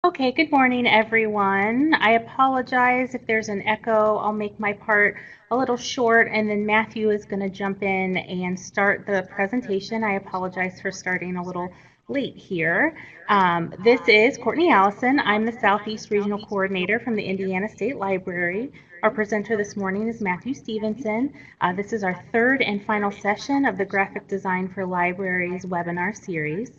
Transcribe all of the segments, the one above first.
Okay, good morning, everyone. I apologize if there's an echo. I'll make my part a little short, and then Matthew is going to jump in and start the presentation. I apologize for starting a little late here. This is Courtney Allison. I'm the Southeast Regional Coordinator from the Indiana State Library. Our presenter this morning is Matthew Stephenson. This is our third and final session of the Graphic Design for Libraries webinar series.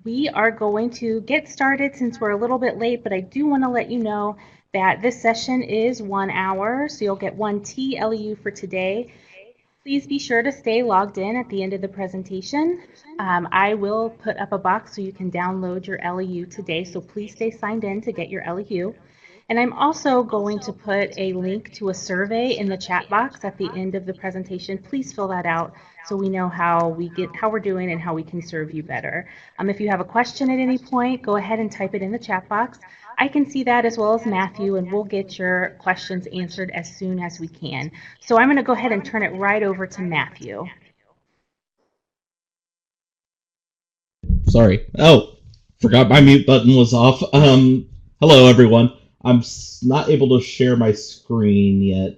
We are going to get started since we're a little bit late, but I do want to let you know that this session is 1 hour, so you'll get one TLEU for today. Please be sure to stay logged in at the end of the presentation. I will put up a box so you can download your LEU today, so please stay signed in to get your LEU. And I'm also going to put a link to a survey in the chat box at the end of the presentation. Please fill that out so we know how we're doing and how we can serve you better. If you have a question at any point, go ahead and type it in the chat box. I can see that as well as Matthew, and we'll get your questions answered as soon as we can. So I'm going to go ahead and turn it right over to Matthew. Sorry. Oh, forgot my mute button was off. Hello, everyone. I'm not able to share my screen yet.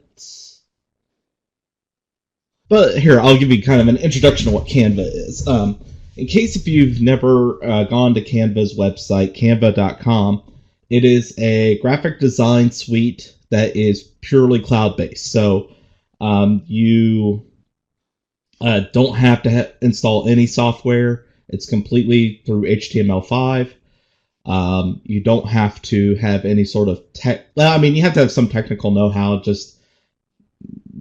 But here, I'll give you kind of an introduction to what Canva is. In case if you've never gone to Canva's website, canva.com, it is a graphic design suite that is purely cloud-based. So you don't have to install any software. It's completely through HTML5. You don't have to have any sort of tech. Well, I mean, you have to have some technical know-how, just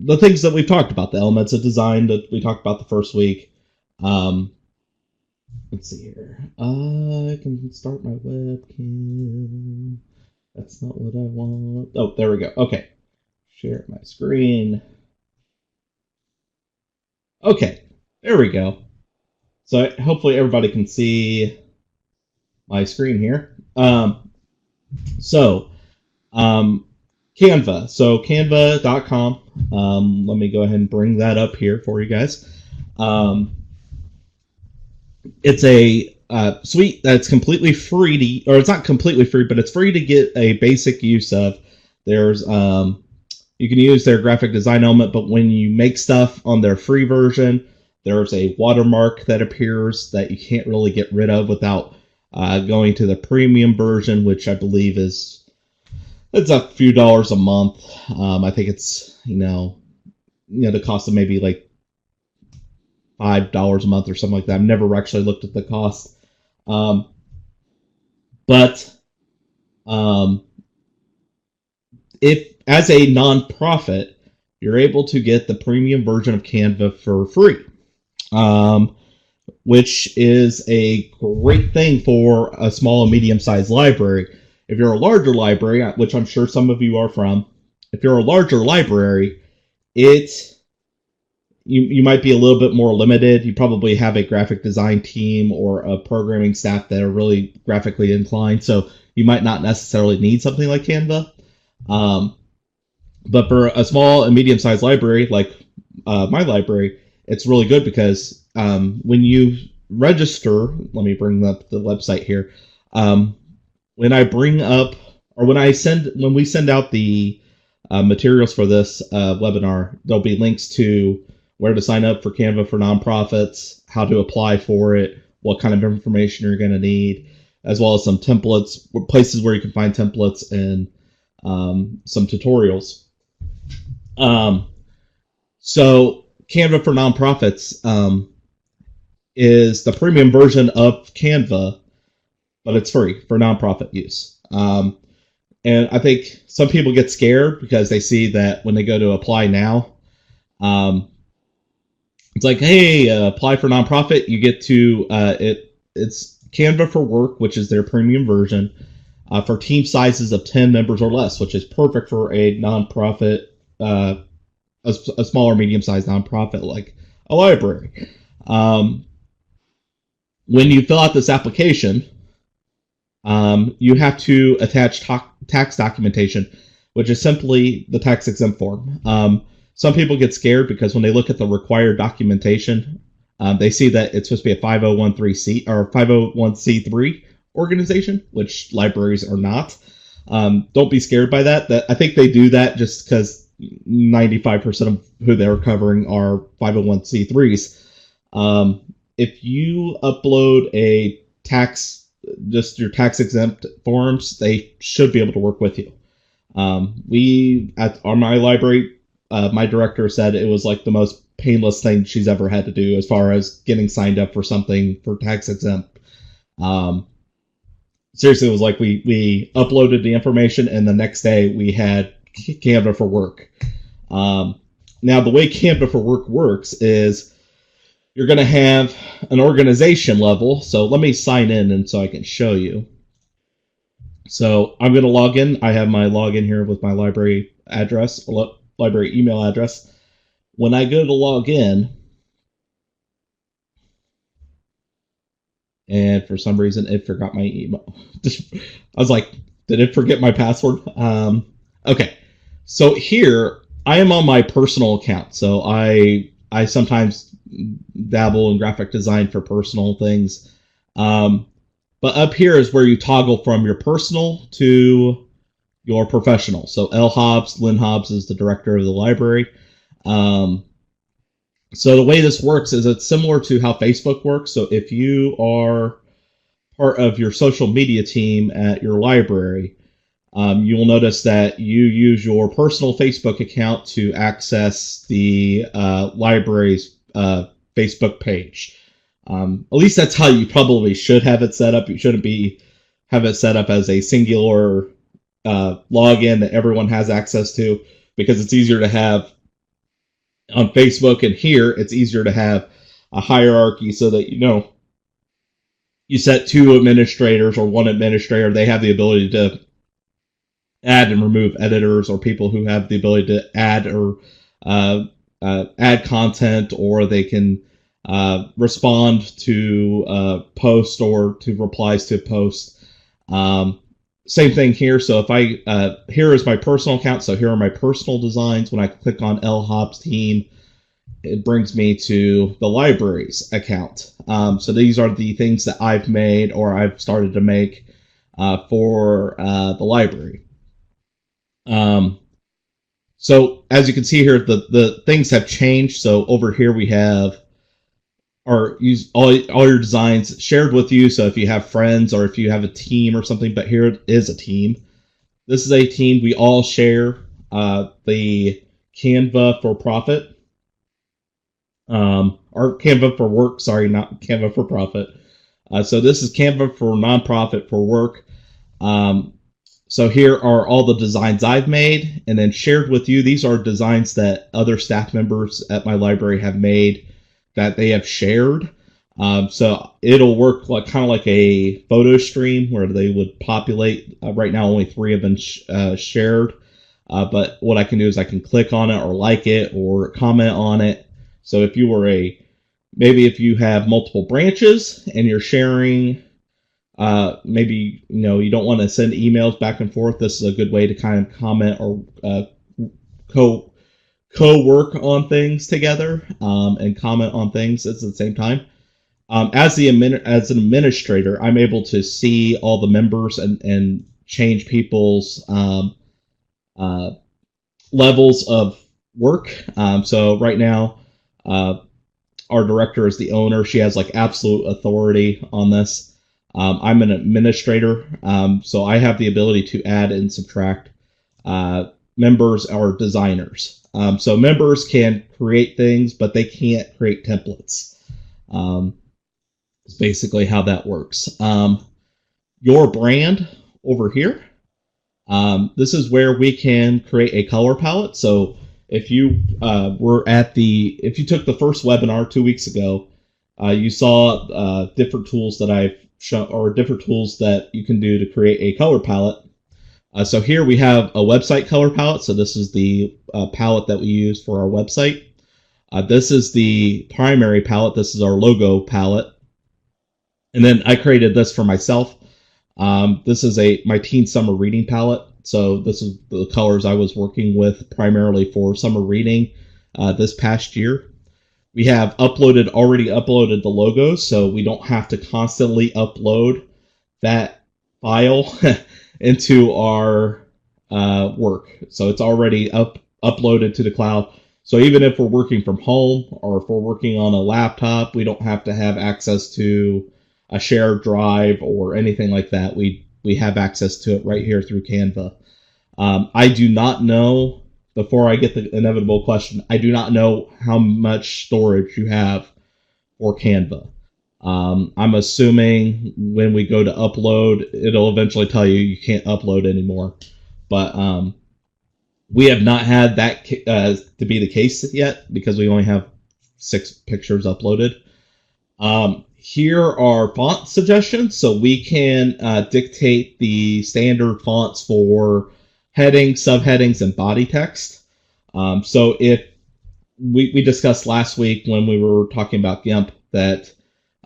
the things that we've talked about, the elements of design that we talked about the first week. Let's see here. I can start my webcam. That's not what I want. Oh, there we go. Okay. Share my screen. Okay. There we go. So hopefully everybody can see my screen here. Canva. So canva.com. Let me go ahead and bring that up here for you guys. It's a suite that's completely free to, or it's not completely free, but it's free to get a basic use of. There's you can use their graphic design element, but when you make stuff on their free version, there's a watermark that appears that you can't really get rid of without going to the premium version, which I believe it's a few dollars a month. I think it's the cost of maybe like $5 a month or something like that. I've never actually looked at the cost, but if as a nonprofit, you're able to get the premium version of Canva for free. Which is a great thing for a small and medium-sized library. If you're a larger library, which I'm sure some of you are from, if you're a larger library, you might be a little bit more limited. You probably have a graphic design team or a programming staff that are really graphically inclined, so you might not necessarily need something like Canva. But for a small and medium-sized library like my library, it's really good because when you register, let me bring up the website here. When we send out the materials for this webinar, there'll be links to where to sign up for Canva for nonprofits, how to apply for it, what kind of information you're going to need, as well as some templates, places where you can find templates and some tutorials. So Canva for nonprofits is the premium version of Canva, but it's free for nonprofit use. And I think some people get scared because they see that when they go to apply now, it's like, hey, apply for nonprofit. You get to it's Canva for Work, which is their premium version, for team sizes of 10 members or less, which is perfect for a nonprofit, a smaller, medium-sized nonprofit like a library. When you fill out this application, you have to attach tax documentation, which is simply the tax exempt form. Some people get scared because when they look at the required documentation, they see that it's supposed to be a 501c or 501c3 organization, which libraries are not. Don't be scared by that. I think they do that just because 95% of who they're covering are 501c3s. If you upload a tax, just your tax exempt forms, they should be able to work with you. We at my library, my director said it was like the most painless thing she's ever had to do as far as getting signed up for something for tax exempt. Seriously, it was like we uploaded the information and the next day we had Canva for Work. Now, the way Canva for Work works is you're going to have an organization level. So let me sign in and so I can show you. So I'm going to log in. I have my login here with my library address, library email address. When I go to log in, and for some reason it forgot my email. I was like, did it forget my password? Okay, so here I am on my personal account. So I sometimes dabble in graphic design for personal things. But up here is where you toggle from your personal to your professional. So Lynn Hobbs is the director of the library. So the way this works is it's similar to how Facebook works. So if you are part of your social media team at your library, you will notice that you use your personal Facebook account to access the library's Facebook page. At least that's how you probably should have it set up. You shouldn't have it set up as a singular login that everyone has access to, because it's easier to have on Facebook, and here it's easier to have a hierarchy so that you set two administrators or one administrator. They have the ability to add and remove editors or people who have the ability to add or add content, or they can respond to post or to replies to post. Same thing here. So if I here is my personal account. So here are my personal designs. When I click on L Hobbs team, it brings me to the library's account. So these are the things that I've made or I've started to make for the library. So as you can see here, the things have changed. So over here we have use all your designs shared with you. So if you have friends or if you have a team or something, but here it is a team. This is a team. We all share the Canva for profit, or Canva for work. Sorry, not Canva for profit. So this is Canva for nonprofit for work. So here are all the designs I've made and then shared with you. These are designs that other staff members at my library have made that they have shared. So it'll work like kind of like a photo stream where they would populate. Right now, only 3 have been shared. But what I can do is I can click on it or like it or comment on it. So if you were maybe if you have multiple branches and you're sharing, maybe you don't want to send emails back and forth, this is a good way to kind of comment or co-work on things together, and comment on things at the same time. As an administrator, I'm able to see all the members and change people's levels of work. So right now, our director is the owner. She has like absolute authority on this. I'm an administrator, so I have the ability to add and subtract members or designers. So members can create things, but they can't create templates. It's basically how that works. Your brand over here. This is where we can create a color palette. So if you if you took the first webinar 2 weeks ago, you saw different tools that I've shown, or different tools that you can do to create a color palette. So here we have a website color palette. So this is the palette that we use for our website. This is the primary palette. This is our logo palette. And then I created this for myself. This is my teen summer reading palette. So this is the colors I was working with primarily for summer reading this past year. We have already uploaded the logos, so we don't have to constantly upload that file into our work. So it's already uploaded to the cloud. So even if we're working from home or if we're working on a laptop, we don't have to have access to a shared drive or anything like that. We have access to it right here through Canva. I do not know, before I get the inevitable question, I do not know how much storage you have for Canva. I'm assuming when we go to upload, it'll eventually tell you you can't upload anymore. But we have not had that to be the case yet because we only have 6 pictures uploaded. Here are font suggestions, so we can dictate the standard fonts for headings, subheadings, and body text. So if we discussed last week when we were talking about GIMP that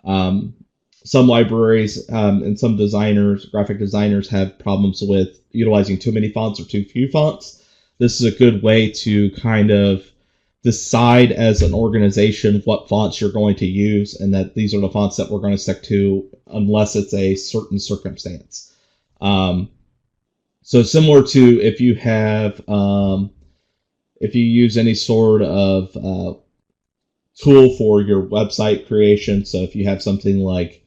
some libraries and some designers, graphic designers, have problems with utilizing too many fonts or too few fonts. This is a good way to kind of decide as an organization what fonts you're going to use, and that these are the fonts that we're going to stick to unless it's a certain circumstance. So similar to if you have, if you use any sort of tool for your website creation, so if you have something like,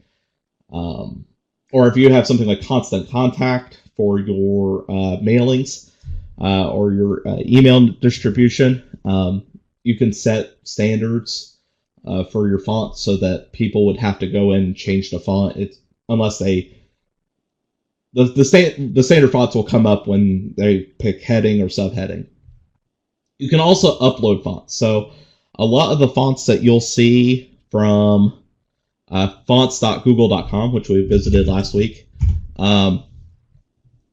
or if you have something like Constant Contact for your mailings or your email distribution, you can set standards for your font so that people would have to go in and change the font. Unless they the standard fonts will come up when they pick heading or subheading. You can also upload fonts. So a lot of the fonts that you'll see from fonts.google.com, which we visited last week, a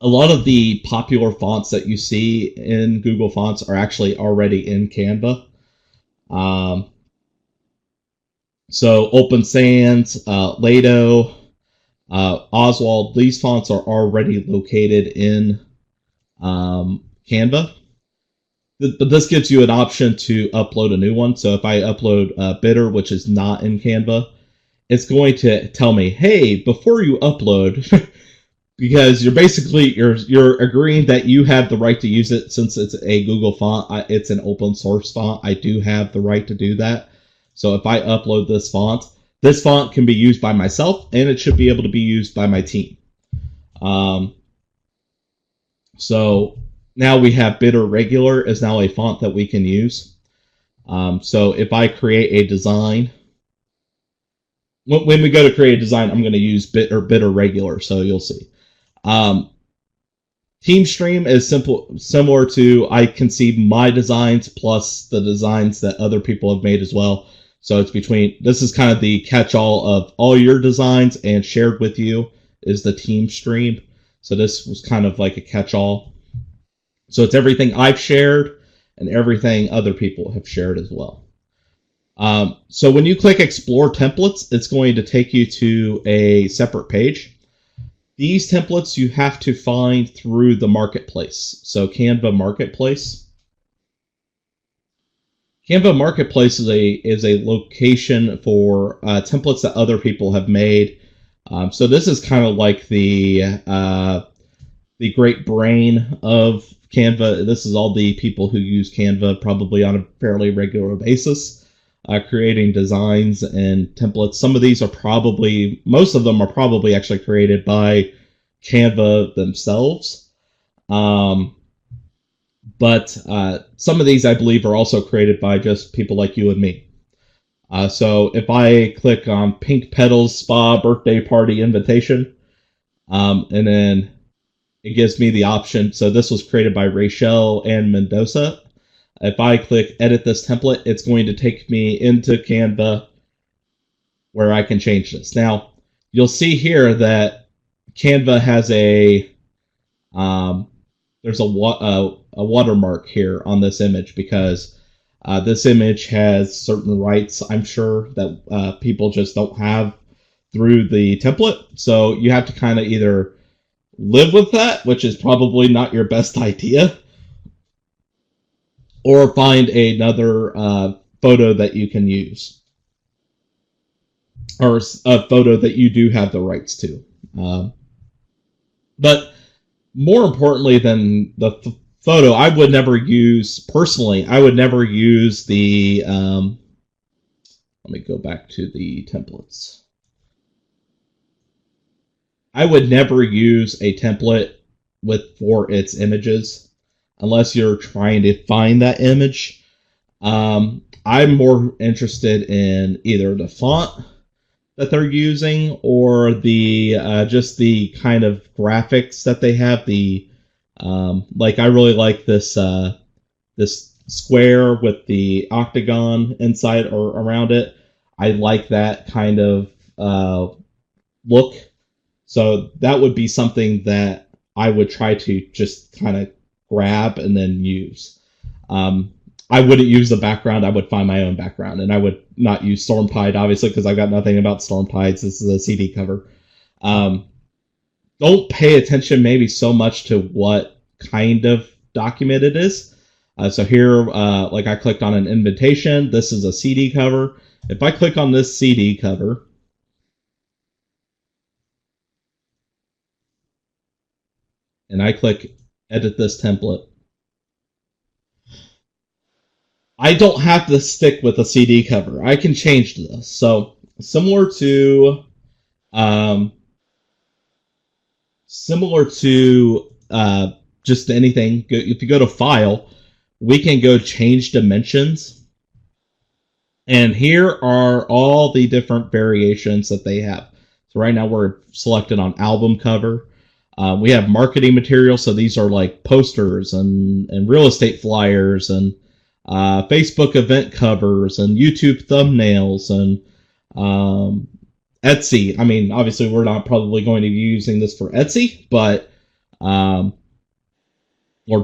lot of the popular fonts that you see in Google Fonts are actually already in Canva. So Open Sans, Lado, Oswald, these fonts are already located in Canva. But this gives you an option to upload a new one. So if I upload Bitter, which is not in Canva, it's going to tell me, hey, before you upload, because you're agreeing that you have the right to use it since it's a Google font. It's an open source font. I do have the right to do that. So if I upload this font can be used by myself, and it should be able to be used by my team. So now we have Bitter Regular is now a font that we can use. So if I create a design, when we go to create a design, I'm going to use Bitter Regular, so you'll see. Team Stream is similar to, I can see my designs plus the designs that other people have made as well. So it's this is kind of the catch-all of all your designs, and shared with you is the Team Stream. So this was kind of like a catch-all. So it's everything I've shared and everything other people have shared as well. So when you click Explore Templates, it's going to take you to a separate page. These templates you have to find through the marketplace. So Canva Marketplace. Canva Marketplace is a location for templates that other people have made. So this is kind of like the great brain of Canva. This is all the people who use Canva probably on a fairly regular basis, creating designs and templates. Some of these are most of them are probably actually created by Canva themselves. But some of these, I believe, are also created by just people like you and me. So if I click on Pink Petals Spa Birthday Party Invitation, and then it gives me the option. So this was created by Rachel and Mendoza. If I click Edit this template, it's going to take me into Canva where I can change this. Now, you'll see here that Canva has there's a watermark here on this image because this image has certain rights, I'm sure, that people just don't have through the template. So you have to kind of either live with that, which is probably not your best idea, or find another photo that you can use, or a photo that you do have the rights to. But more importantly than the photo, I would never use, personally, I would never use the, let me go back to the templates. I would never use a template for its images unless you're trying to find that image. I'm more interested in either the font that they're using or the just the kind of graphics that they have. The like, I really like this this square with the octagon inside or around it. I like that kind of look. So that would be something that I would try to just kind of grab and then use. I wouldn't use the background. I would find my own background, and I would not use Stormtide, obviously, because I've got nothing about Stormtides. This is a CD cover. Don't pay attention maybe so much to what kind of document it is. So here, like I clicked on an invitation. This is a CD cover. If I click on this CD cover, and I click edit this template, I don't have to stick with a CD cover. I can change this. So similar to just anything, if you go to File, we can go change dimensions. And here are all the different variations that they have. So right now we're selected on album cover. We have marketing material, so these are like posters and real estate flyers and Facebook event covers and YouTube thumbnails and Etsy. I mean, obviously we're not probably going to be using this for Etsy, but or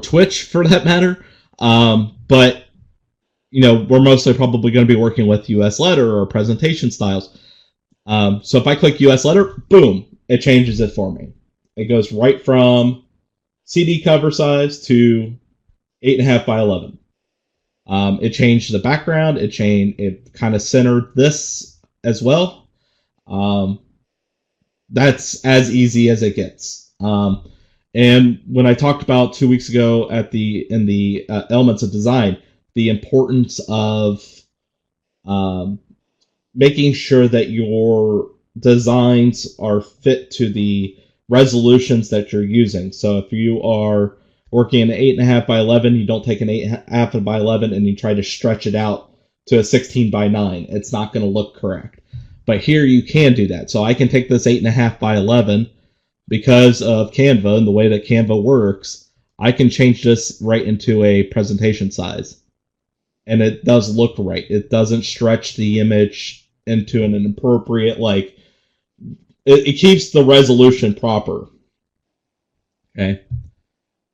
Twitch for that matter. But you know, we're mostly probably going to be working with US letter or presentation styles. So if I click US letter, boom, it changes it for me. It goes right from CD cover size to 8.5 by 11. It changed the background. It kind of centered this as well. That's as easy as it gets. And when I talked about 2 weeks ago in the elements of design, the importance of making sure that your designs are fit to the resolutions that you're using. So if you are working in an 8.5 by 11, you don't take an 8.5 by 11 and you try to stretch it out to a 16 by 9. It's not going to look correct. But here you can do that. So I can take this 8.5 by 11 because of Canva and the way that Canva works. I can change this right into a presentation size. And it does look right. It doesn't stretch the image into an inappropriate, like, it keeps the resolution proper. Okay.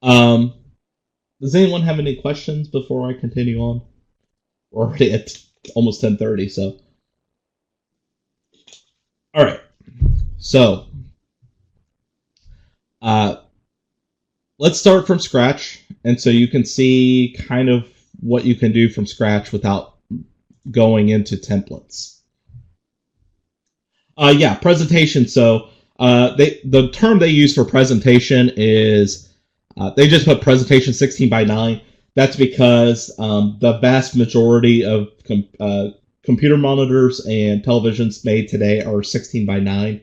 Does anyone have any questions before I continue on? We're already at almost 10:30, so. All right. So, let's start from scratch, and so you can see kind of what you can do from scratch without going into templates. Yeah, presentation. So the term they use for presentation is they just put presentation 16 by 9. That's because the vast majority of computer monitors and televisions made today are 16 by 9.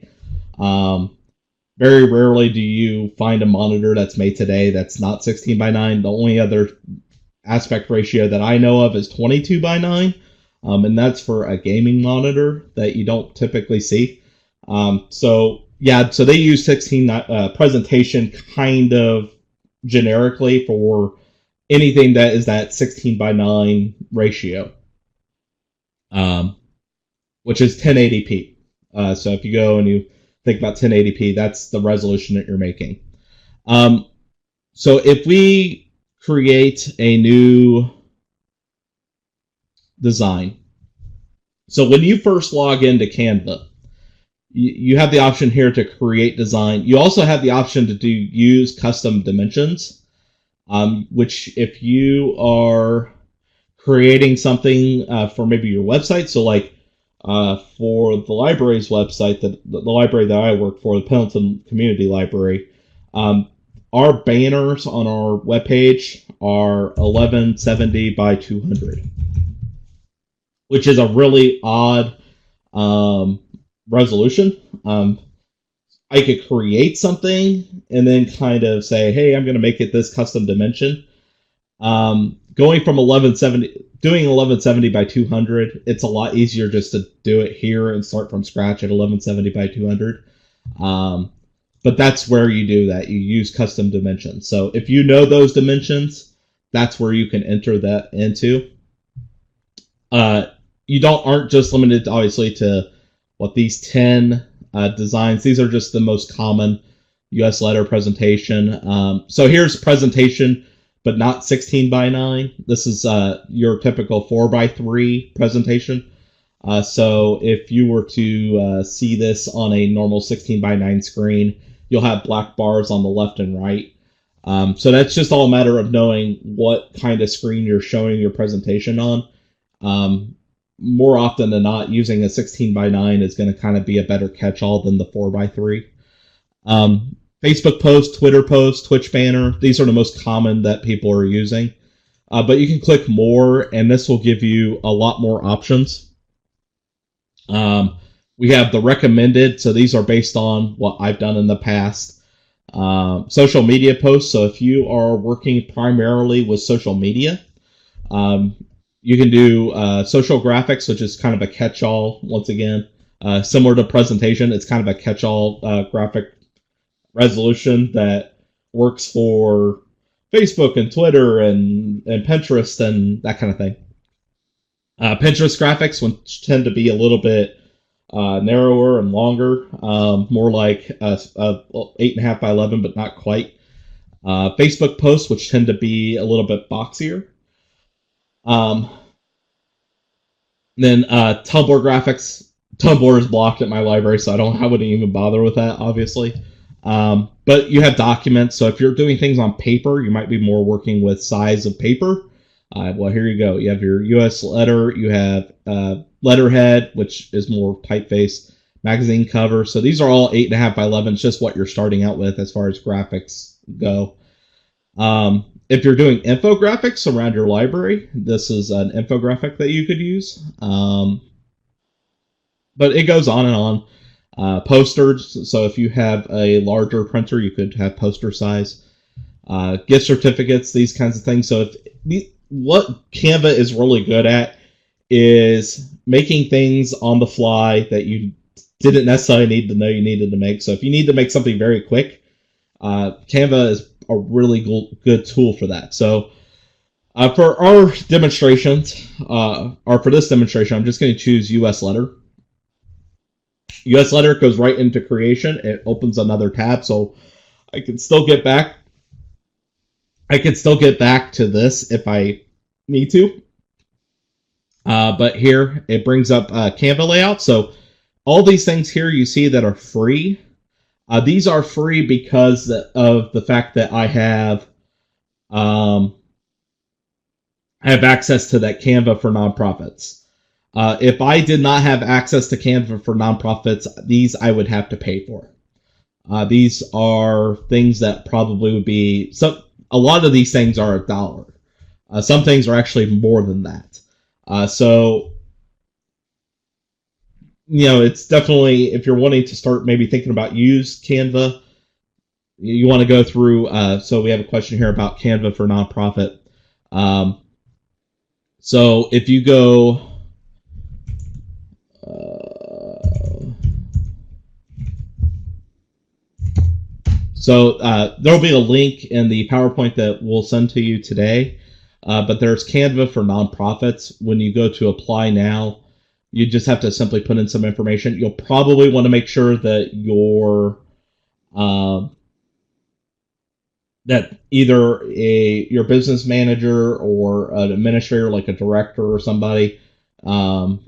Very rarely do you find a monitor that's made today that's not 16 by 9. The only other aspect ratio that I know of is 22 by 9. And that's for a gaming monitor that you don't typically see. So they use 16 presentation kind of generically for anything that is that 16 by 9 ratio, which is 1080p. So if you go and you think about 1080p, that's the resolution that you're making. So if we create a new design. So when you first log into Canva, you have the option here to create design. You also have the option to use custom dimensions, which if you are creating something for maybe your website, so like for the library's website, the library that I work for, the Pendleton Community Library, Our banners on our webpage are 1170 by 200, which is a really odd resolution. I could create something and then kind of say, hey, I'm going to make it this custom dimension. Going from 1170 by 200, it's a lot easier just to do it here and start from scratch at 1170 by 200. But that's where you do that. You use custom dimensions. So if you know those dimensions, that's where you can enter that into. You aren't just limited, obviously, to these 10 designs. These are just the most common US letter presentation. So here's presentation, but not 16 by 9. This is your typical 4 by 3 presentation. So if you were to see this on a normal 16 by 9 screen, you'll have black bars on the left and right. So that's just all a matter of knowing what kind of screen you're showing your presentation on. More often than not, using a 16 by 9 is going to kind of be a better catch-all than the 4 by 3. Facebook post, Twitter post, Twitch banner, these are the most common that people are using. But you can click more, and this will give you a lot more options. We have the recommended, so these are based on what I've done in the past. Social media posts, so if you are working primarily with social media, you can do social graphics, which is kind of a catch-all, once again. Similar to presentation, it's kind of a catch-all graphic resolution that works for Facebook and Twitter and Pinterest and that kind of thing. Pinterest graphics, which tend to be a little bit narrower and longer, more like 8.5 by 11, but not quite. Facebook posts, which tend to be a little bit boxier. Then Tumblr graphics. Tumblr is blocked at my library, so I wouldn't even bother with that, obviously. But you have documents, so if you're doing things on paper, you might be more working with size of paper. Well, here you go. You have your US letter, you have letterhead, which is more typeface, magazine cover. So these are all 8.5 by 11. It's just what you're starting out with as far as graphics go. If you're doing infographics around your library, this is an infographic that you could use. But it goes on and on. Posters, so if you have a larger printer, you could have poster size. Gift certificates, these kinds of things. So what Canva is really good at is making things on the fly that you didn't necessarily need to know you needed to make. So if you need to make something very quick, Canva is a really good tool for that. So for our demonstrations, or for this demonstration, I'm just going to choose US Letter. US Letter goes right into creation. It opens another tab, so I can still get back. I can still get back to this if I need to. But here it brings up Canva layout. So all these things here you see that are free. These are free because of the fact that I have access to that Canva for nonprofits. If I did not have access to Canva for nonprofits, these I would have to pay for. These are things that probably would be a lot of these things are $1. Some things are actually more than that. So it's definitely, if you're wanting to start maybe thinking about use Canva, you want to go through. So we have a question here about Canva for nonprofit. So if you go. So there'll be a link in the PowerPoint that we'll send to you today. But there's Canva for nonprofits. When you go to apply now, you just have to simply put in some information. You'll probably want to make sure that that either your business manager or an administrator, like a director or somebody,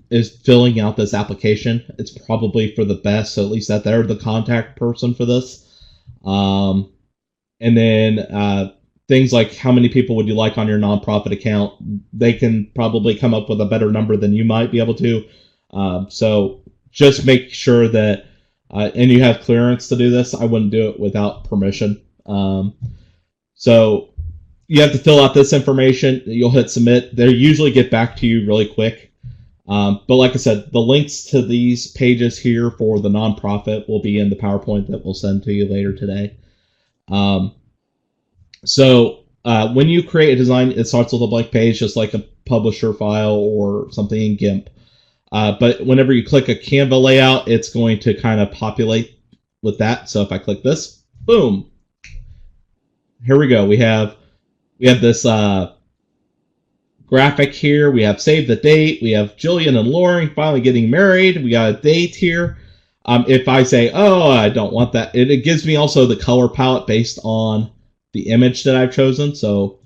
is filling out this application. It's probably for the best, so at least that they're the contact person for this. And then things like how many people would you like on your nonprofit account, they can probably come up with a better number than you might be able to. So just make sure that, and you have clearance to do this. I wouldn't do it without permission. So you have to fill out this information. You'll hit submit. They usually get back to you really quick. But like I said, the links to these pages here for the nonprofit will be in the PowerPoint that we'll send to you later today. When you create a design, it starts with a blank page, just like a publisher file or something in GIMP. But whenever you click a Canva layout, it's going to kind of populate with that. So if I click this, boom, here we go. We have this graphic here. We have save the date. We have Jillian and Lauren finally getting married. We got a date here. If I say, oh, I don't want that, it gives me also the color palette based on the image that I've chosen. So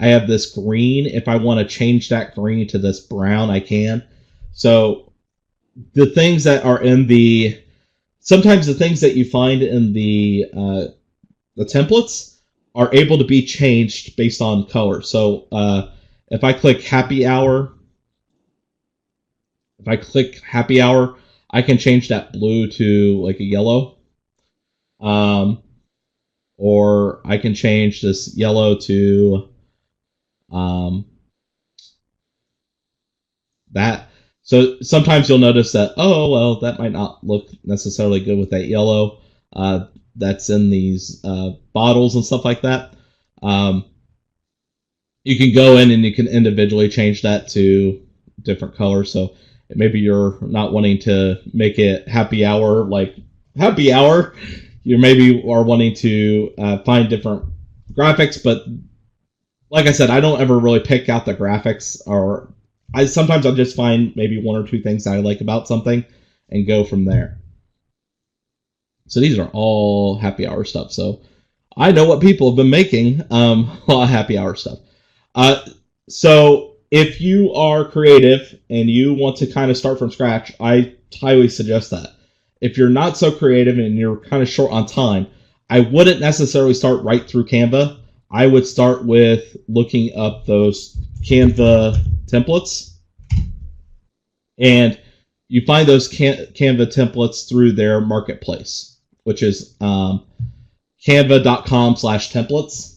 I have this green. If I want to change that green to this brown, I can. So the things that are in sometimes the things that you find in the templates are able to be changed based on color. So if I click happy hour, I can change that blue to like a yellow. Or I can change this yellow to that. So sometimes you'll notice that, oh, well, that might not look necessarily good with that yellow that's in these bottles and stuff like that. You can go in and you can individually change that to different colors. So maybe you're not wanting to make it happy hour, like happy hour. You maybe are wanting to find different graphics, but like I said, I don't ever really pick out the graphics, or sometimes I'll just find maybe one or two things that I like about something and go from there. So these are all happy hour stuff. So I know what people have been making a lot of happy hour stuff. So if you are creative and you want to kind of start from scratch, I highly suggest that. If you're not so creative and you're kind of short on time, I wouldn't necessarily start right through Canva. I would start with looking up those Canva templates. And you find those Canva templates through their marketplace, which is canva.com/templates.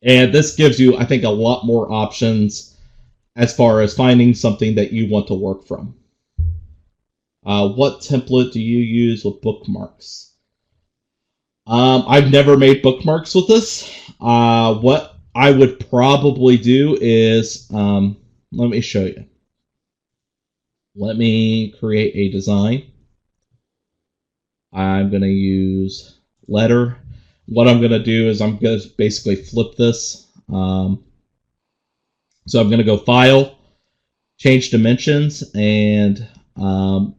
And this gives you, I think, a lot more options as far as finding something that you want to work from. What template do you use with bookmarks? I've never made bookmarks with this. What I would probably do is, let me show you. Let me create a design. I'm going to use letter. What I'm going to do is I'm going to basically flip this. So I'm going to go File, Change Dimensions, and I'm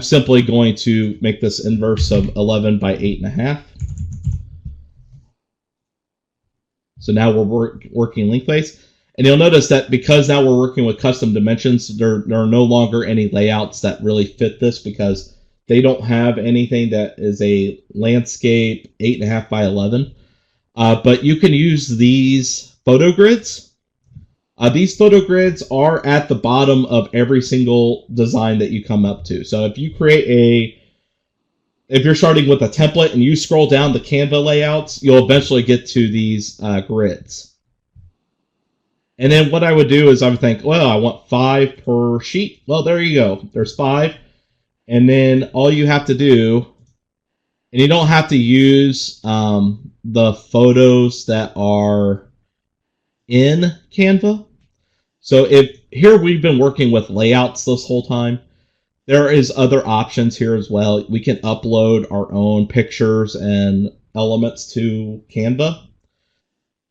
simply going to make this inverse of 11 by 8.5. So now we're working lengthways. And you'll notice that because now we're working with custom dimensions, there are no longer any layouts that really fit this because they don't have anything that is a landscape 8.5 by 11. But you can use these photo grids. These photo grids are at the bottom of every single design that you come up to. So if you if you're starting with a template and you scroll down the Canva layouts, you'll eventually get to these grids. And then what I would do is I would think, well, I want 5 per sheet. Well, there you go. There's 5. And then all you have to do, and you don't have to use the photos that are in Canva. So here we've been working with layouts this whole time. There is other options here as well. We can upload our own pictures and elements to Canva.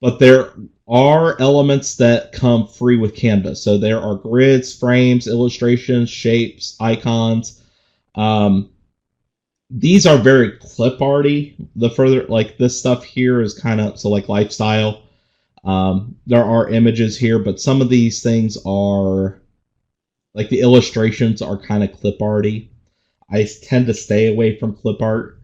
But there are elements that come free with Canva. So there are grids, frames, illustrations, shapes, icons. These are very clip arty. The further, like this stuff here is kind of, so like lifestyle. There are images here, but some of these things are, like the illustrations are kind of clip arty. I tend to stay away from clip art.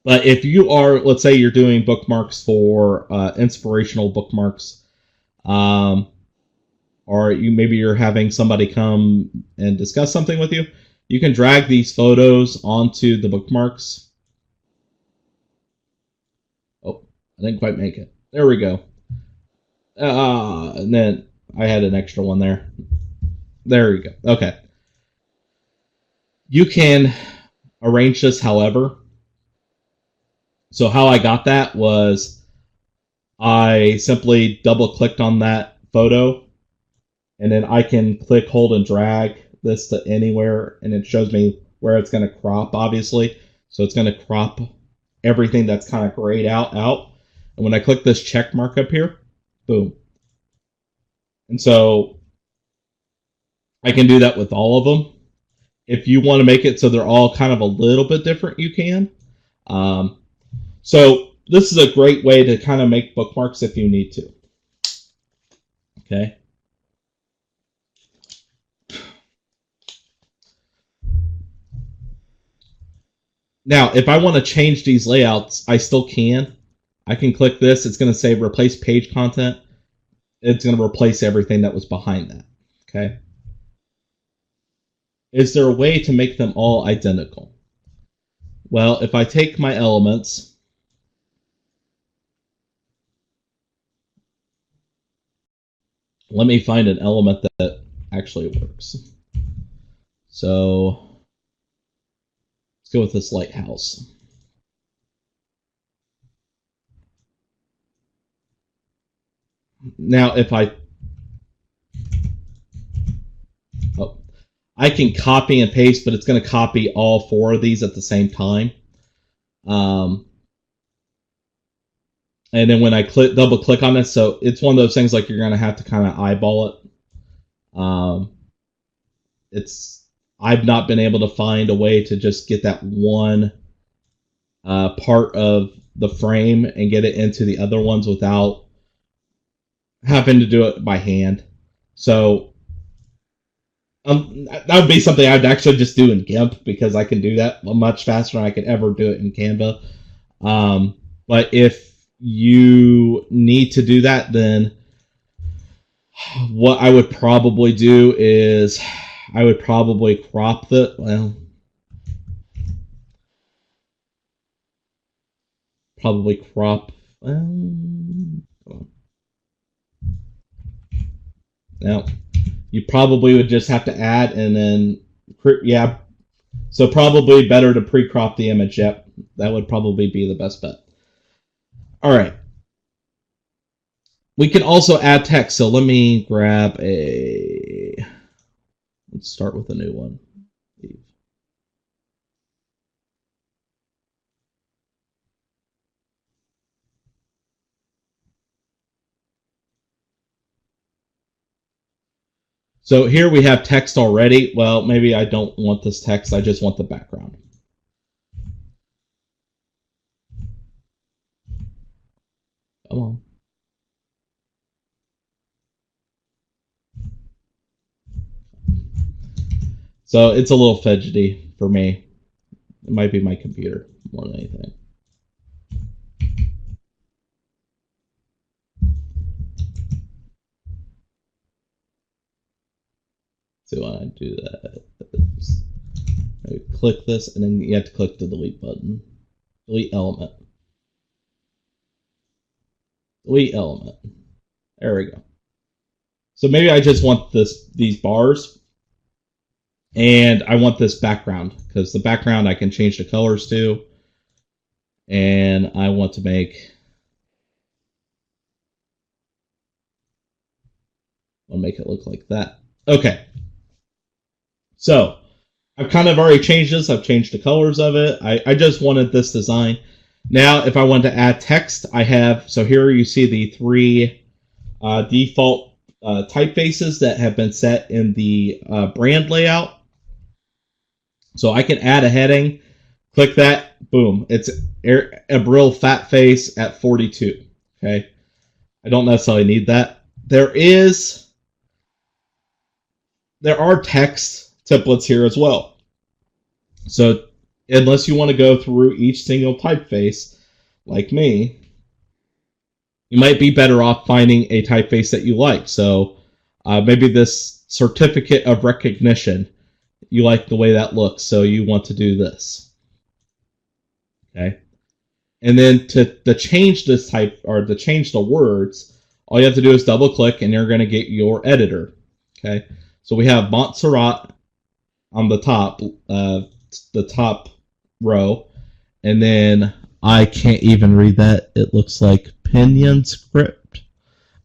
But if you are, let's say you're doing bookmarks for inspirational bookmarks, or maybe you're having somebody come and discuss something with you, you can drag these photos onto the bookmarks. Oh, I didn't quite make it. There we go. And then I had an extra one there. There we go. Okay. You can arrange this however. So how I got that was I simply double clicked on that photo, and then I can click, hold, and drag this to anywhere, and it shows me where it's going to crop, obviously. So it's going to crop everything that's kind of grayed out. And when I click this check mark up here, boom. And so I can do that with all of them. If you want to make it so they're all kind of a little bit different, you can. So this is a great way to kind of make bookmarks if you need to. Okay. Now, if I want to change these layouts, I still can. I can click this. It's going to say replace page content. It's going to replace everything that was behind that. Okay. Is there a way to make them all identical? Well, if I take my elements, let me find an element that actually works. So let's go with this lighthouse. Now, if I can copy and paste, but it's going to copy all 4 of these at the same time. And then when I double click on this, so it's one of those things like you're going to have to kind of eyeball it. I've not been able to find a way to just get that one part of the frame and get it into the other ones without having to do it by hand. So that would be something I'd actually just do in GIMP, because I can do that much faster than I could ever do it in Canva. But if you need to do that, then what I would probably do is I would probably crop the, well, probably crop, now you probably would just have to add and then, yeah, so probably better to pre-crop the image. Yep, that would probably be the best bet. All right. We can also add text, so let me grab let's start with a new one. So here we have text already. Well, maybe I don't want this text. I just want the background. Come on. So it's a little fidgety for me. It might be my computer more than anything. So when I do that, I click this, and then you have to click the delete button. Delete element. Delete element. There we go. So maybe I just want these bars, and I want this background, because the background I can change the colors to, and I want to make, I'll make it look like that. Okay. So I've kind of already changed this. I've changed the colors of it. I just wanted this design. Now, if I want to add text, I have, so here you see the 3 default typefaces that have been set in the brand layout. So I can add a heading, click that, boom. It's a real fat face at 42. Okay. I don't necessarily need that. There are text templates here as well. So unless you want to go through each single typeface like me, you might be better off finding a typeface that you like. So maybe this certificate of recognition you like the way that looks, so you want to do this. Okay. And then to change this type, or to change the words, all you have to do is double click and you're going to get your editor. Okay. So we have Montserrat on the top row. And then I can't even read that. It looks like Pinion script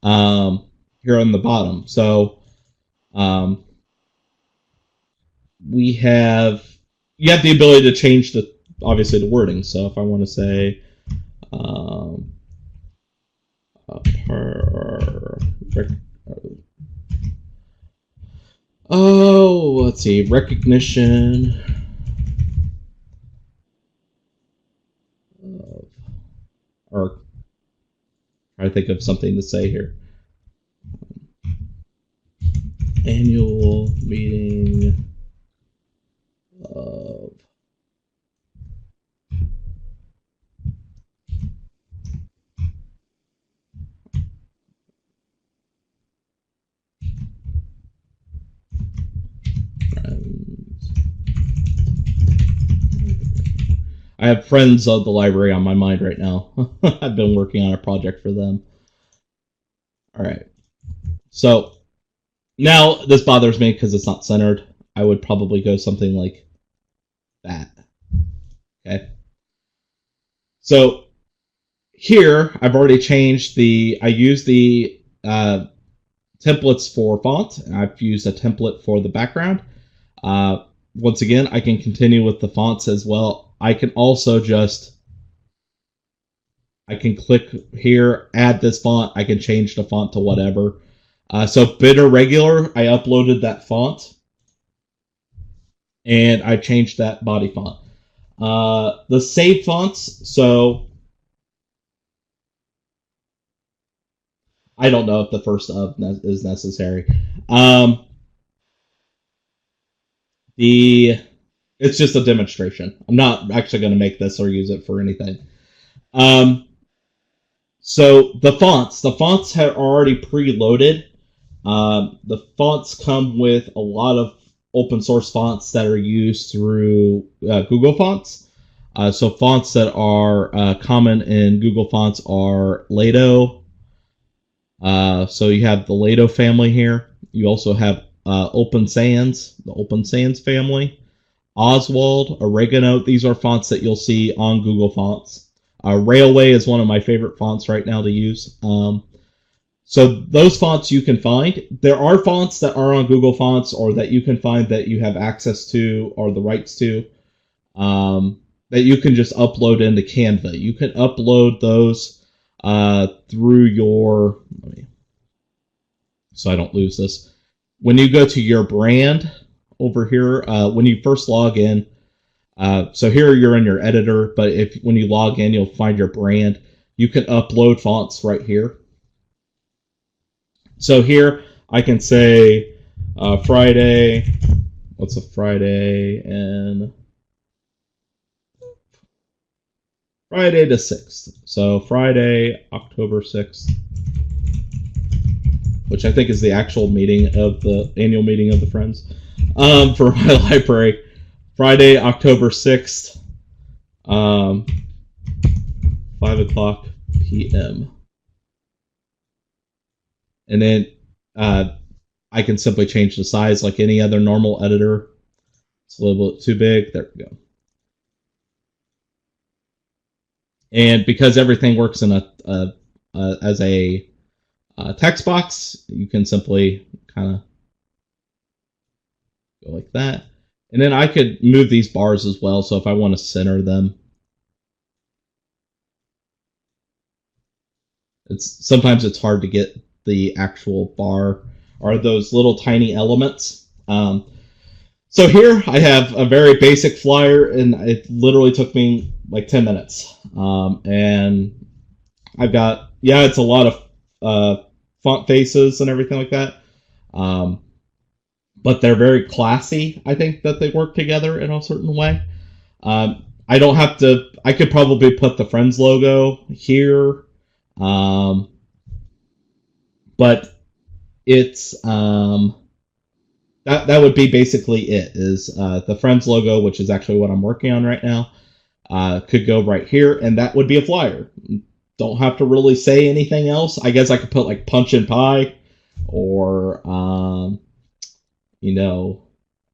here on the bottom. So you have the ability to change obviously the wording. So if I want to say let's see, recognition of, or try to think of something to say here. Annual meeting of friends. I have Friends of the Library on my mind right now. I've been working on a project for them. All right. So now this bothers me because it's not centered. I would probably go something like that. Okay. So here I've already changed I use the templates for font. I've used a template for the background. Once again, I can continue with the fonts as well. I can also I can click here, add this font. I can change the font to whatever. So Bitter Regular, I uploaded that font. And I changed that body font. The save fonts, so I don't know if the first of is necessary. It's just a demonstration. I'm not actually going to make this or use it for anything. So the fonts are already preloaded. The fonts come with a lot of open source fonts that are used through Google Fonts. So fonts that are common in Google Fonts are Lato. So you have the Lato family here. You also have Open Sans, the Open Sans family. Oswald, Oregano, these are fonts that you'll see on Google Fonts. Railway is one of my favorite fonts right now to use. So those fonts you can find. There are fonts that are on Google Fonts or that you can find that you have access to or the rights to that you can just upload into Canva. You can upload those through your... so I don't lose this. When you go to your brand over here, when you first log in, so here you're in your editor, but when you log in, you'll find your brand. You can upload fonts right here. So here I can say Friday. What's a Friday? And Friday the 6th. So Friday, October 6th, which I think is the actual meeting of the annual meeting of the Friends for my library. Friday, October 6th, 5 o'clock p.m. And then I can simply change the size like any other normal editor. It's a little bit too big. There we go. And because everything works in as a text box, you can simply kind of go like that. And then I could move these bars as well. So if I want to center them, sometimes it's hard to get the actual bar or those little tiny elements. So here I have a very basic flyer, and it literally took me like 10 minutes. And I've got, it's a lot of font faces and everything like that. But they're very classy. I think that they work together in a certain way. I don't have to, I could probably put the Friends logo here. But it's, that would be basically it. Is the Friends logo, which is actually what I'm working on right now, could go right here, and that would be a flyer. Don't have to really say anything else. I guess I could put like punch and pie, or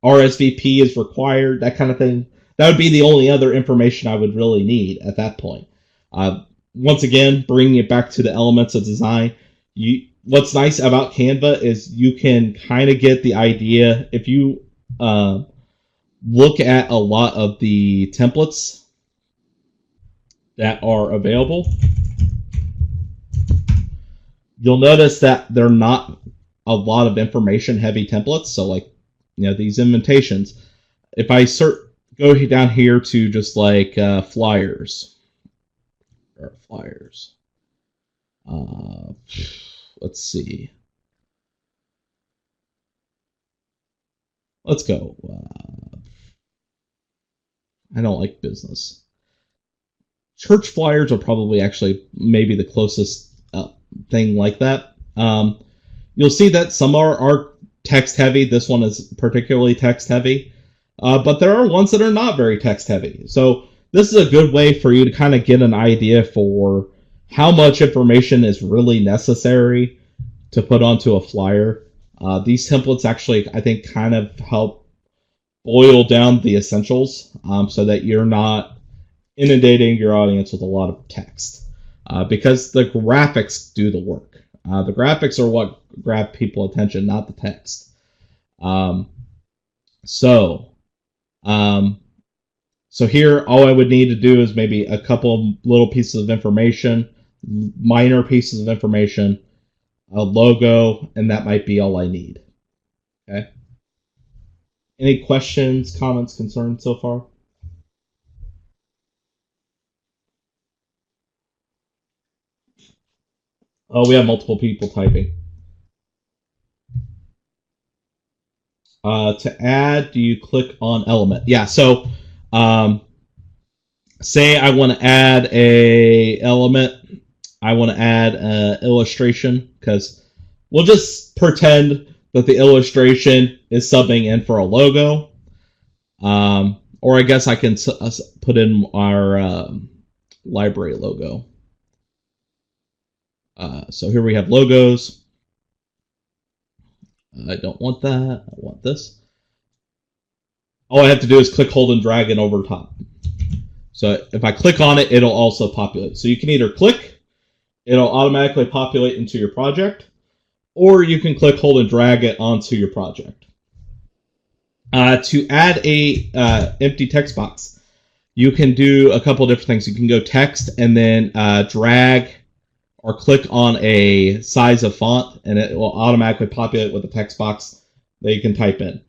RSVP is required, that kind of thing. That would be the only other information I would really need at that point. Once again, bringing it back to the elements of design, what's nice about Canva is you can kind of get the idea. If you look at a lot of the templates that are available, you'll notice that they're not a lot of information heavy templates. So like, these invitations, if I go down here to just like flyers, let's see. Let's go. I don't like business. Church flyers are probably actually maybe the closest thing like that. You'll see that some are text heavy. This one is particularly text heavy. But there are ones that are not very text heavy. So this is a good way for you to kind of get an idea for how much information is really necessary to put onto a flyer. These templates actually, I think, kind of help boil down the essentials so that you're not inundating your audience with a lot of text. Because the graphics do the work. The graphics are what grab people's attention, not the text. So here, all I would need to do is maybe a couple little pieces of information, minor pieces of information, a logo, and that might be all I need. Okay. Any questions, comments, concerns so far? Oh, we have multiple people typing. To add, do you click on element? Yeah, so say I want to add a element. I want to add an illustration, because we'll just pretend that the illustration is subbing in for a logo. Or I guess I can put in our library logo. So here we have logos. I don't want that. I want this. All I have to do is click, hold, and drag it over top. So if I click on it, it'll also populate. So you can either click, it'll automatically populate into your project, or you can click, hold, and drag it onto your project. To add a empty text box, you can do a couple different things. You can go text and then drag or click on a size of font, and it will automatically populate with a text box that you can type in.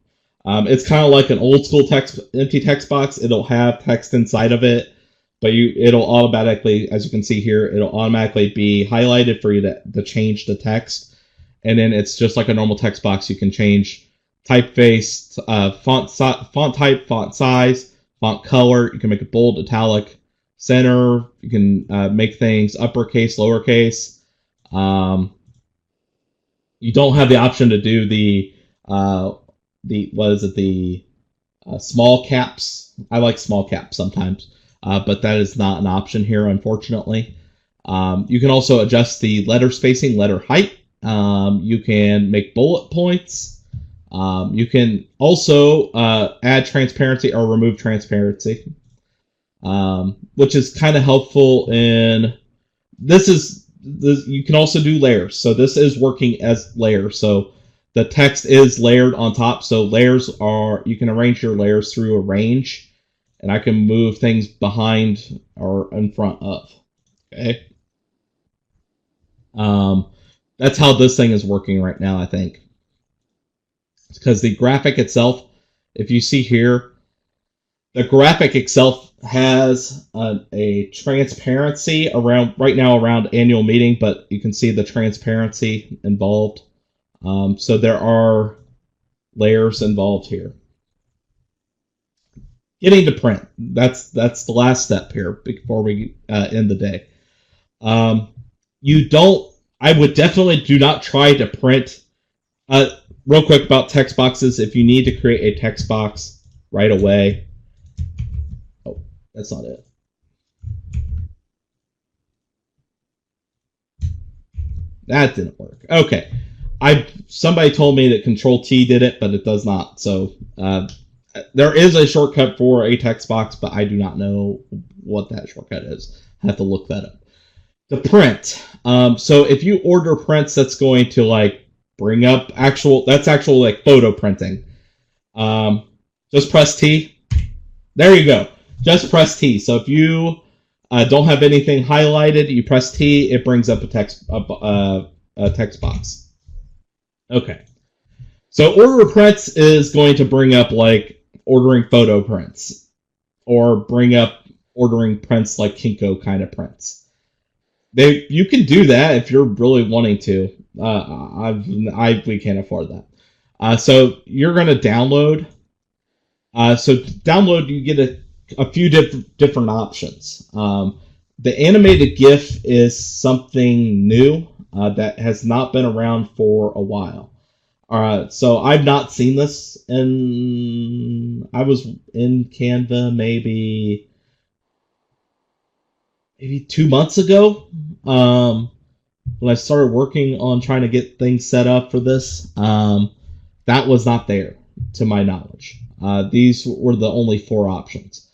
It's kind of like an old school empty text box. It'll have text inside of it, but it'll automatically, as you can see here, it'll automatically be highlighted for you to change the text. And then it's just like a normal text box. You can change typeface, font type, font size, font color. You can make it bold, italic, center. You can make things uppercase, lowercase. You don't have the option to do the small caps. I like small caps sometimes, but that is not an option here, unfortunately. You can also adjust the letter spacing, letter height. You can make bullet points. You can also add transparency or remove transparency. Which is kind of helpful in you can also do layers. So this is working as layers. So the text is layered on top. So you can arrange your layers through a range, and I can move things behind or in front of. Okay. That's how this thing is working right now, I think. Because the graphic itself, if you see here, the graphic itself has a transparency right now around annual meeting, but you can see the transparency involved. So there are layers involved here. Getting to print. That's the last step here before we end the day. I would definitely do not try to print. real quick about text boxes. If you need to create a text box right away, oh, that's not it. That didn't work. Okay, somebody told me that Control T did it, but it does not. So there is a shortcut for a text box, but I do not know what that shortcut is. I have to look that up. The print. So if you order prints, that's going to like bring up actual like photo printing. Just press T. There you go. Just press T. So if you don't have anything highlighted, you press T, it brings up a text box. Okay. So order prints is going to bring up like ordering photo prints, or bring up ordering prints like Kinko kind of prints. You can do that if you're really wanting to. We can't afford that. So you're going to download. So download, you get a few different options. The animated GIF is something new that has not been around for a while. So I've not seen this I was in Canva maybe 2 months ago, when I started working on trying to get things set up for this. That was not there, to my knowledge. These were the only 4 options.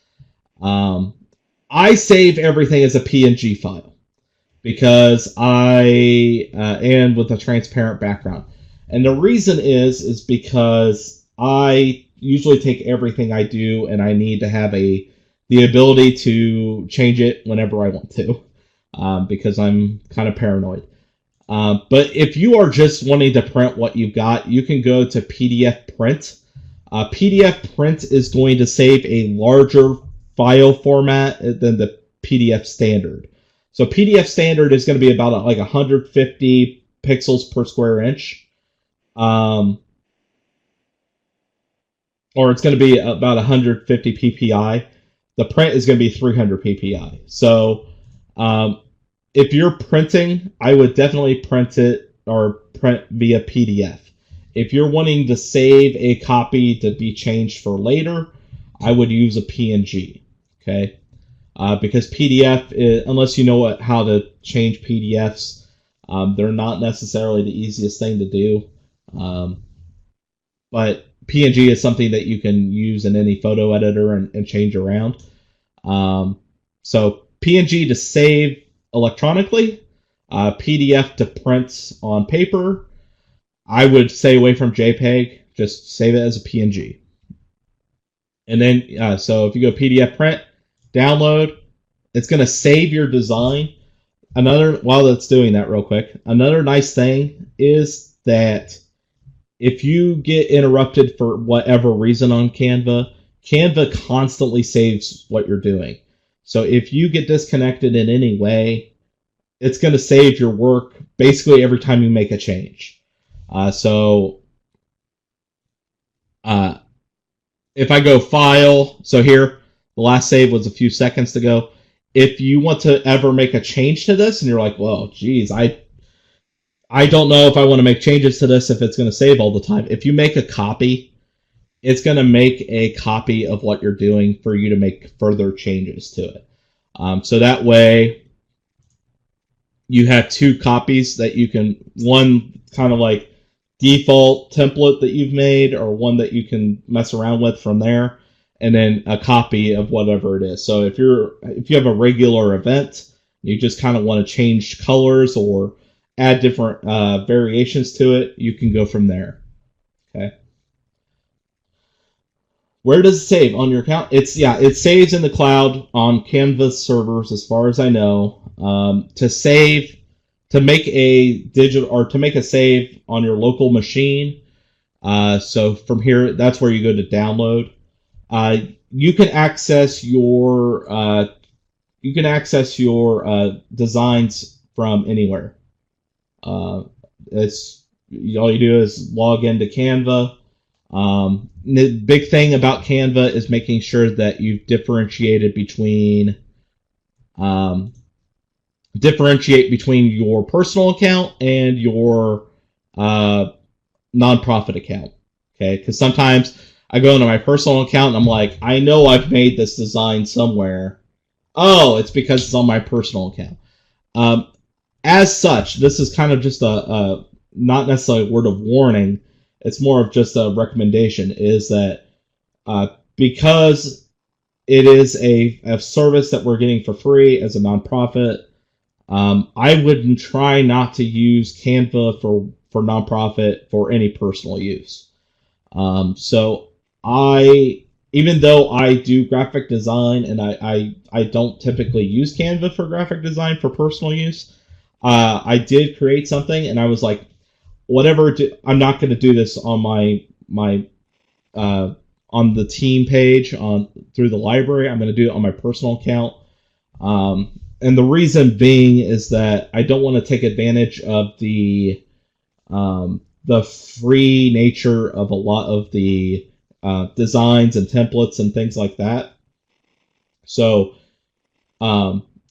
I save everything as a PNG file because and with a transparent background. And the reason is because I usually take everything I do and I need to have the ability to change it whenever I want to, because I'm kind of paranoid. But if you are just wanting to print what you've got, you can go to PDF print. PDF print is going to save a larger file format than the PDF standard. So PDF standard is going to be about like 150 pixels per square inch. Or it's going to be about 150 ppi. The print is going to be 300 ppi. So if you're printing, I would definitely print via PDF. If you're wanting to save a copy to be changed for later, I would use a PNG. Okay, because PDF, unless you know how to change PDFs, they're not necessarily the easiest thing to do. But PNG is something that you can use in any photo editor and change around. So PNG to save electronically, PDF to print on paper. I would stay away from JPEG. Just save it as a PNG. And then, so if you go PDF print, download, it's going to save your design. While it's doing that real quick, another nice thing is that if you get interrupted for whatever reason on Canva, Canva constantly saves what you're doing. So if you get disconnected in any way, it's going to save your work basically every time you make a change. If I go File, so here, the last save was a few seconds ago. If you want to ever make a change to this, and you're like, well, geez, I don't know if I want to make changes to this if it's going to save all the time. If you make a copy, it's going to make a copy of what you're doing for you to make further changes to it. So that way, you have 2 copies that you can, one kind of like default template that you've made, or one that you can mess around with from there, and then a copy of whatever it is. So if you have a regular event, you just kind of want to change colors or add different variations to it, you can go from there. Okay. Where does it save on your account? It saves in the cloud on Canva servers, as far as I know. To make a save on your local machine. So from here, that's where you go to download. You can access your designs from anywhere. It's all you do is log into Canva. The big thing about Canva is making sure that you've differentiate between your personal account and your nonprofit account. Okay, because sometimes I go into my personal account and I'm like, I know I've made this design somewhere. Oh, it's because it's on my personal account. As such, this is kind of just a not necessarily a word of warning. It's more of just a recommendation. Is that because it is a service that we're getting for free as a nonprofit, I would try not to use Canva for nonprofit for any personal use. So even though I do graphic design and I don't typically use Canva for graphic design for personal use, I did create something and I was like, whatever, I'm not going to do this on my on the team page through the library. I'm going to do it on my personal account. And the reason being is that I don't want to take advantage of the free nature of a lot of the designs and templates and things like that. So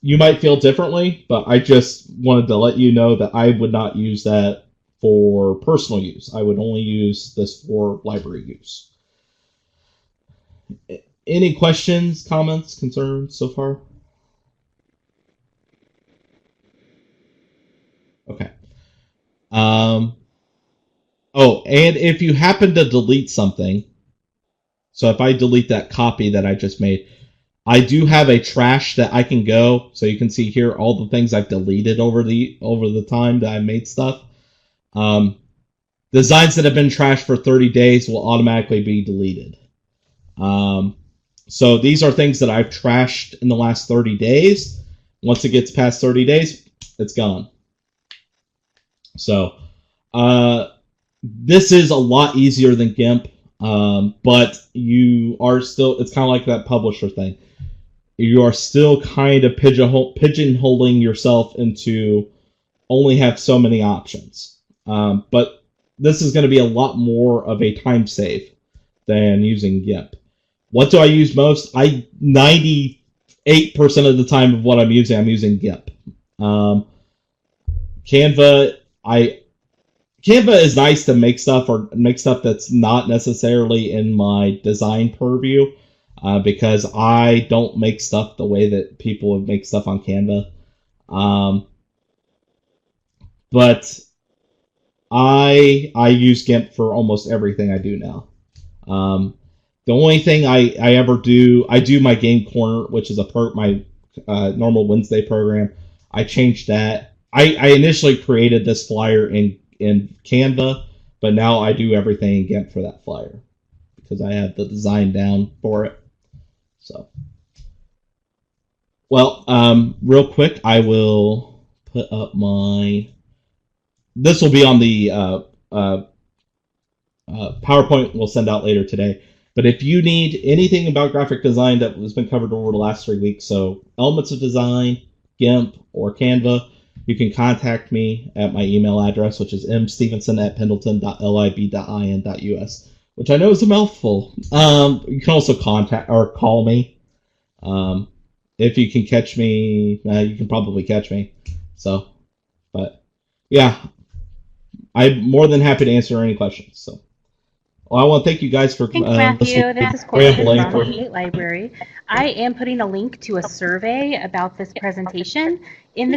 you might feel differently, but I just wanted to let you know that I would not use that for personal use. I would only use this for library use. Any questions, comments, concerns so far? Okay. Oh, and if you happen to delete something, so if I delete that copy that I just made, I do have a trash that I can go, so you can see here all the things I've deleted over the time that I made stuff. Designs that have been trashed for 30 days will automatically be deleted. So these are things that I've trashed in the last 30 days. Once it gets past 30 days, it's gone. So this is a lot easier than GIMP, but you are still, it's kind of like that publisher thing. You are still kind of pigeonholing yourself into only have so many options. But this is going to be a lot more of a time save than using GIMP. What do I use most? 98% of the time of what I'm using GIMP. Canva is nice to make stuff that's not necessarily in my design purview, because I don't make stuff the way that people would make stuff on Canva. But I use GIMP for almost everything I do now. The only thing I ever do, I do my Game Corner, which is my normal Wednesday program. I changed that. I initially created this flyer in Canva, but now I do everything in GIMP for that flyer because I have the design down for it. So, well, real quick, I will put up this will be on the PowerPoint we'll send out later today. But if you need anything about graphic design that has been covered over the last 3 weeks, so elements of design, GIMP, or Canva, you can contact me at my email address, which is mstephenson@pendleton.lib.in.us, which I know is a mouthful. You can also contact or call me. If you can catch me, you can probably catch me. So, but yeah, I'm more than happy to answer any questions. So, well, I want to thank you guys for Thanks, Matthew. This is Courtney from the Library. I am putting a link to a survey about this presentation in the